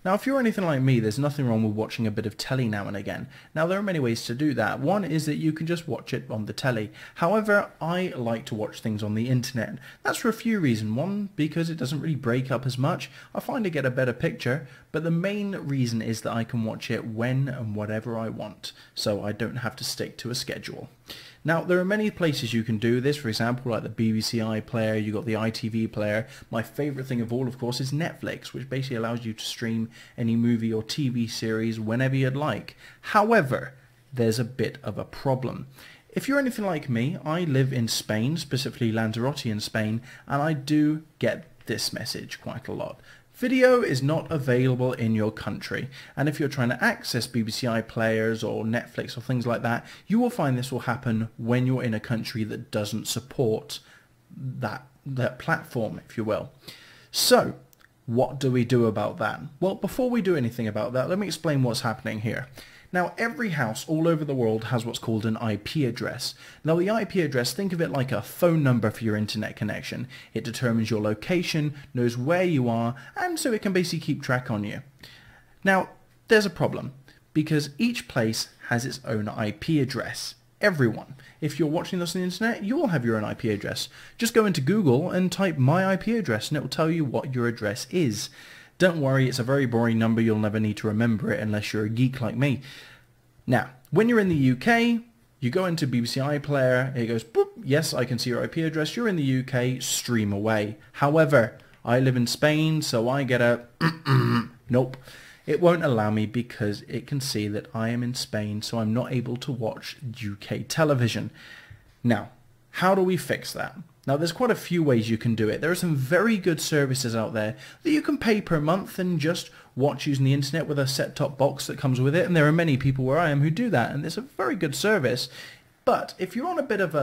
Now, if you're anything like me, there's nothing wrong with watching a bit of telly now and again. Now, there are many ways to do that. One is that you can just watch it on the telly. However, I like to watch things on the internet. That's for a few reasons. One, because it doesn't really break up as much. I find I get a better picture. But the main reason is that I can watch it when and whatever I want. So I don't have to stick to a schedule. Now, there are many places you can do this. For example, like the BBC iPlayer, you've got the ITV player. My favourite thing of all, of course, is Netflix, which basically allows you to stream any movie or TV series whenever you'd like. However, there's a bit of a problem. If you're anything like me, I live in Spain, specifically Lanzarote in Spain, and I do get this message quite a lot. Video is not available in your country, and if you're trying to access BBC iPlayers or Netflix or things like that, you will find this will happen when you're in a country that doesn't support that platform, if you will. So, what do we do about that? Well, before we do anything about that, let me explain what's happening here. Now, every house all over the world has what's called an IP address. Now, the IP address, think of it like a phone number for your internet connection. It determines your location, knows where you are, and so it can basically keep track on you. Now, there's a problem, because each place has its own IP address. Everyone. If you're watching this on the internet, you will have your own IP address. Just go into Google and type my IP address, and it will tell you what your address is. Don't worry, it's a very boring number. You'll never need to remember it unless you're a geek like me. Now, when you're in the UK, you go into BBC iPlayer, it goes, boop, yes, I can see your IP address. You're in the UK, stream away. However, I live in Spain, so I get a nope. It won't allow me because it can see that I am in Spain, so I'm not able to watch UK television. Now, how do we fix that? Now, there's quite a few ways you can do it. There are some very good services out there that you can pay per month and just watch using the internet with a set-top box that comes with it. And there are many people where I am who do that, and it's a very good service. But if you're on a bit of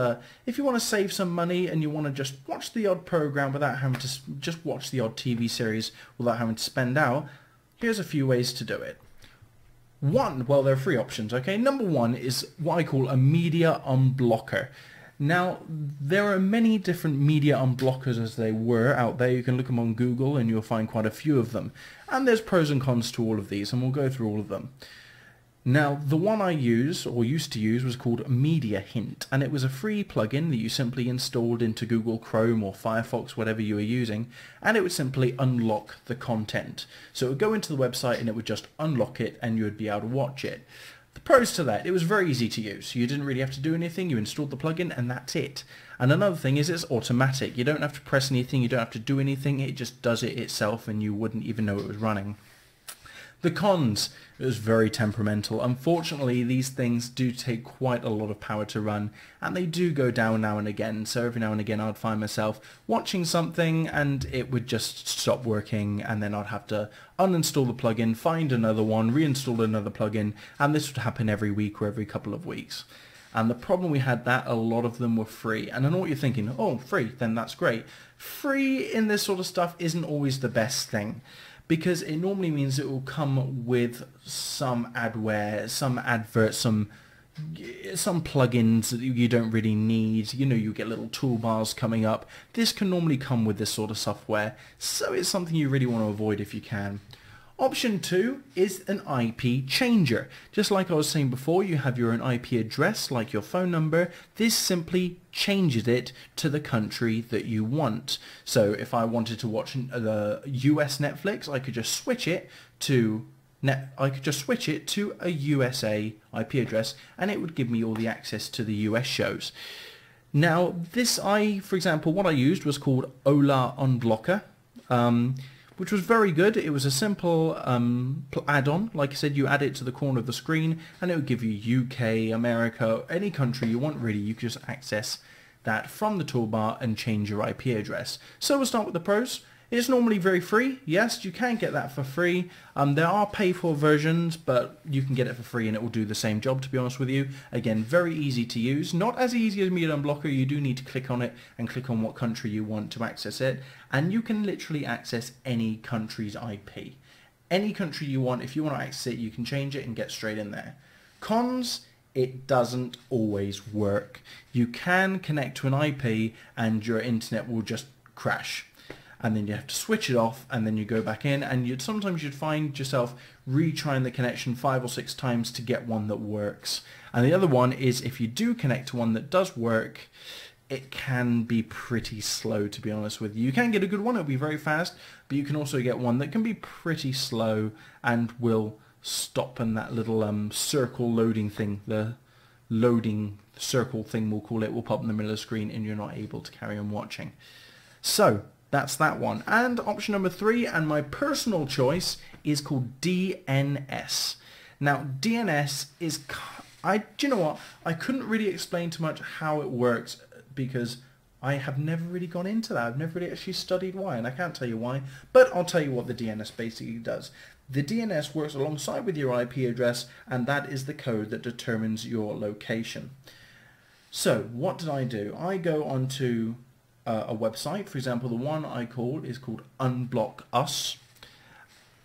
if you want to save some money and you want to just watch the odd program without having to just watch the odd TV series without having to spend out, here's a few ways to do it. One, well, there are three options, okay? Number one is what I call a media unblocker. Now, there are many different media unblockers as they were out there. You can look them on Google and you'll find quite a few of them. And there's pros and cons to all of these, and we'll go through all of them. Now, the one I use, or used to use, was called Media Hint, and it was a free plugin that you simply installed into Google Chrome or Firefox, whatever you were using, and it would simply unlock the content. So it would go into the website and it would just unlock it and you would be able to watch it. The pros to that, it was very easy to use. You didn't really have to do anything. You installed the plugin and that's it. And another thing is it's automatic. You don't have to press anything. You don't have to do anything. It just does it itself and you wouldn't even know it was running. The cons, it was very temperamental. Unfortunately, these things do take quite a lot of power to run, and they do go down now and again. So every now and again I'd find myself watching something and it would just stop working, and then I'd have to uninstall the plugin, find another one, reinstall another plugin, and this would happen every week or every couple of weeks. And the problem we had that a lot of them were free. And I know what you're thinking, oh, free, then that's great. Free in this sort of stuff isn't always the best thing, because it normally means it will come with some adware, some adverts, some plugins that you don't really need. You know, you get little toolbars coming up. This can normally come with this sort of software, so it's something you really want to avoid if you can. Option 2 is an IP changer. Just like I was saying before, you have your own IP address, like your phone number. This simply changes it to the country that you want. So if I wanted to watch the US Netflix, I could just switch it to a USA IP address, and it would give me all the access to the US shows. Now, for example, what I used was called Ola Unblocker. Which was very good. It was a simple add-on. Like I said, you add it to the corner of the screen and it would give you UK, America, any country you want really. You can just access that from the toolbar and change your IP address. So we'll start with the pros. It's normally very free. Yes, you can get that for free. There are pay-for versions, but you can get it for free and it will do the same job, to be honest with you. Again, very easy to use. Not as easy as Media Unblocker. You do need to click on it and click on what country you want to access it. And you can literally access any country's IP. Any country you want. If you want to access it, you can change it and get straight in there. Cons, it doesn't always work. You can connect to an IP and your internet will just crash. and then you have to switch it off, and then you go back in, and sometimes you'd find yourself retrying the connection 5 or 6 times to get one that works. And the other one is, if you do connect to one that does work, it can be pretty slow, to be honest with you. You can get a good one, it'll be very fast, but you can also get one that can be pretty slow and will stop in that little circle loading thing, the loading circle thing we'll call it, will pop in the middle of the screen and you're not able to carry on watching. So that's that one. And option number 3, and my personal choice, is called DNS. Now DNS is, do you know what, I couldn't really explain too much how it works because I have never really gone into that. I've never really actually studied why, and I can't tell you why, but I'll tell you what the DNS basically does. The DNS works alongside with your IP address, and that is the code that determines your location. So what did I do? I go onto a website. For example, the one I called is called Unblock Us,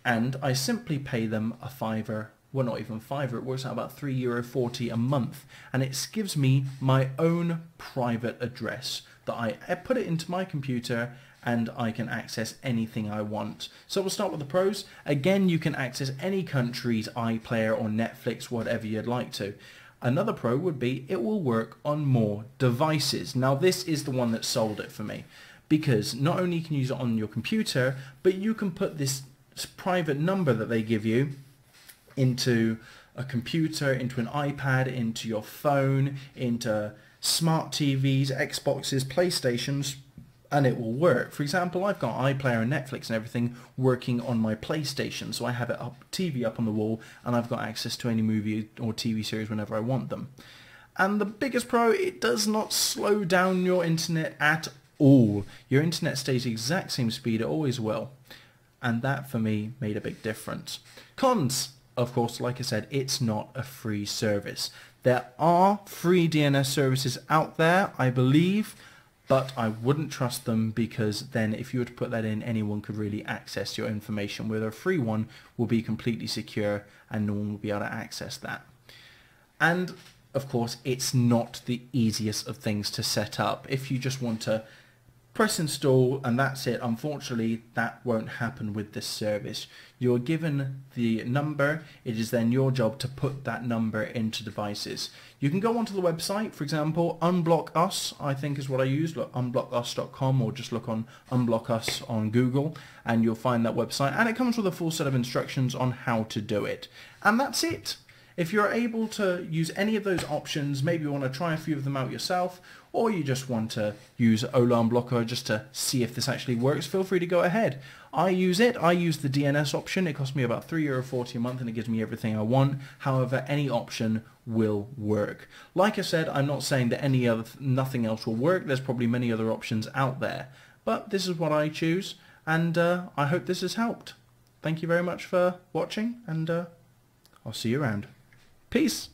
and I simply pay them a £5. Well, not even £5, it works out about €3.40 a month, and it gives me my own private address that I put it into my computer, and I can access anything I want. So we'll start with the pros. Again, you can access any country's iPlayer or Netflix, whatever you'd like to. Another pro would be it will work on more devices. Now this is the one that sold it for me, because not only can you use it on your computer, but you can put this private number that they give you into a computer, into an iPad, into your phone, into smart TVs, Xboxes, PlayStations, and it will work. For example, I've got iPlayer and Netflix and everything working on my PlayStation, so I have it up, TV up on the wall, and I've got access to any movie or TV series whenever I want them. And the biggest pro, it does not slow down your internet at all. Your internet stays the exact same speed, it always will. And that for me made a big difference. Cons, of course, like I said, it's not a free service. There are free DNS services out there, I believe, but I wouldn't trust them, because then if you were to put that in, anyone could really access your information, where a free one will be completely secure and no one will be able to access that. And of course, it's not the easiest of things to set up. If you just want to press install and that's it, unfortunately that won't happen with this service. You're given the number, it is then your job to put that number into devices. You can go onto the website, for example, Unblock Us, I think is what I use, look, unblockus.com, or just look on Unblock Us on Google and you'll find that website, and it comes with a full set of instructions on how to do it. And that's it. If you're able to use any of those options, maybe you want to try a few of them out yourself, or you just want to use Ola Unblocker just to see if this actually works, feel free to go ahead. I use it. I use the DNS option. It costs me about €3.40 a month and it gives me everything I want. However, any option will work. Like I said, I'm not saying that nothing else will work. There's probably many other options out there. But this is what I choose, and I hope this has helped. Thank you very much for watching, and I'll see you around. Peace.